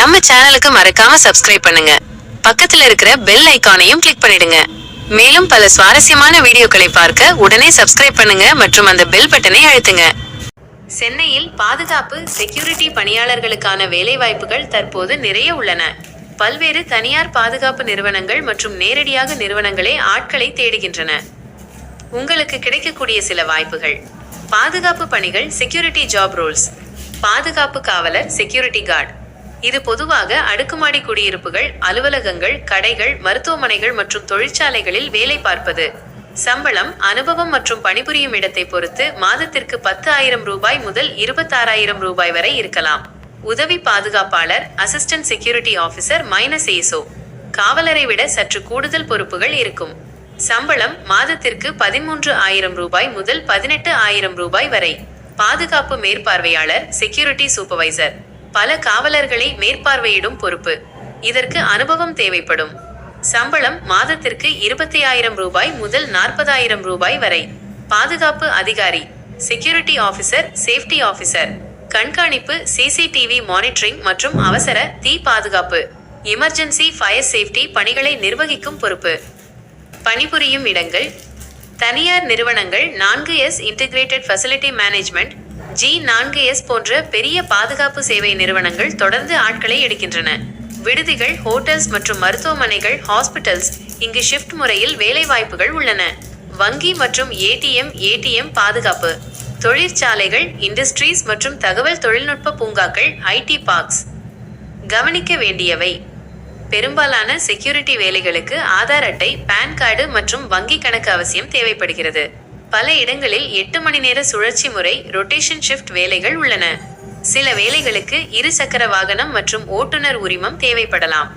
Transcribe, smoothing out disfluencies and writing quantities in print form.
நம்ம சேனலுக்கு மறக்காம சப்ஸ்கிரைப் பண்ணுங்க. பக்கத்துல இருக்கிற பெல் ஐகானையும் கிளிக் பண்ணிடுங்க. மேலும் பல சுவாரஸ்யமான வீடியோக்களை பார்க்க உடனே சப்ஸ்கிரைப் பண்ணுங்க மற்றும் அந்த பெல் பட்டனை அழுத்துங்க. சென்னையில் பாதுகாப்பு செக்யூரிட்டி பணியாளர்களுக்கான வேலைவாய்ப்புகள் தற்போது நிறைய உள்ளன. பல்வேறு தனியார் பாதுகாப்பு நிறுவனங்கள் மற்றும் நேரடியாக நிறுவனங்களே ஆட்களை தேடுகின்றன. உங்களுக்கு கிடைக்கக்கூடிய சில வாய்ப்புகள்: பாதுகாப்பு பணிகள் செக்யூரிட்டி ஜாப் ரோல்ஸ். பாதுகாப்பு காவலர் செக்யூரிட்டி கார்டு. இது பொதுவாக அடுக்குமாடி குடியிருப்புகள், அலுவலகங்கள், கடைகள், மருத்துவமனைகள் மற்றும் தொழிற்சாலைகளில் வேலை பார்ப்பது. சம்பளம் அனுபவம் மற்றும் பணிபுரியும் இடத்தை பொறுத்து மாதத்திற்கு 10,000 ரூபாய் முதல் 26,000 ரூபாய் வரை இருக்கலாம். உதவி பாதுகாப்பாளர் அசிஸ்டன்ட் செக்யூரிட்டி ஆபிசர் -ASO. காவலரை விட சற்று கூடுதல் பொறுப்புகள் இருக்கும். சம்பளம் மாதத்திற்கு 13,000 ரூபாய் முதல் 18,000 ரூபாய் வரை. பாதுகாப்பு மேற்பார்வையாளர் செக்யூரிட்டி சூப்பர்வைசர். பல காவலர்களை மேற்பார்வையிடும் பொறுப்பு. இதற்கு அனுபவம் தேவைப்படும். சம்பளம் மாதத்திற்கு 25,000 ரூபாய் முதல் 40,000 ரூபாய் வரை. பாதுகாப்பு அதிகாரி செக்யூரிட்டி ஆபிசர் சேஃப்டி ஆபிசர். கண்காணிப்பு, CCTV மானிட்டரிங் மற்றும் அவசர தீ பாதுகாப்பு, எமர்ஜென்சி ஃபயர் சேஃப்டி பணிகளை நிர்வகிக்கும் பொறுப்பு. பணிபுரியும் இடங்கள்: தனியார் நிறுவனங்கள் 4S integrated facility management, G4S போன்ற பெரிய பாதுகாப்பு சேவை நிறுவனங்கள் தொடர்ந்து ஆட்களை எடுக்கின்றன. விடுதிகள், ஹோட்டல்ஸ் மற்றும் மருத்துவமனைகள், ஹாஸ்பிட்டல்ஸ், இங்கு ஷிஃப்ட் முறையில் வேலை வாய்ப்புகள் உள்ளன. வங்கி மற்றும் ATM பாதுகாப்பு. தொழிற்சாலைகள், இண்டஸ்ட்ரீஸ் மற்றும் தகவல் தொழில்நுட்ப பூங்காக்கள், IT பார்க்ஸ். கவனிக்க வேண்டியவை: பெரும்பாலான செக்யூரிட்டி வேலைகளுக்கு ஆதார் அட்டை, பான் கார்டு மற்றும் வங்கி கணக்கு அவசியம் தேவைப்படுகிறது. பல இடங்களில் 8 மணி நேர சுழற்சி முறை ரொட்டேஷன் ஷிஃப்ட் வேலைகள் உள்ளன. சில வேலைகளுக்கு 2 சக்கர வாகனம் மற்றும் ஓட்டுநர் உரிமம் தேவைப்படலாம்.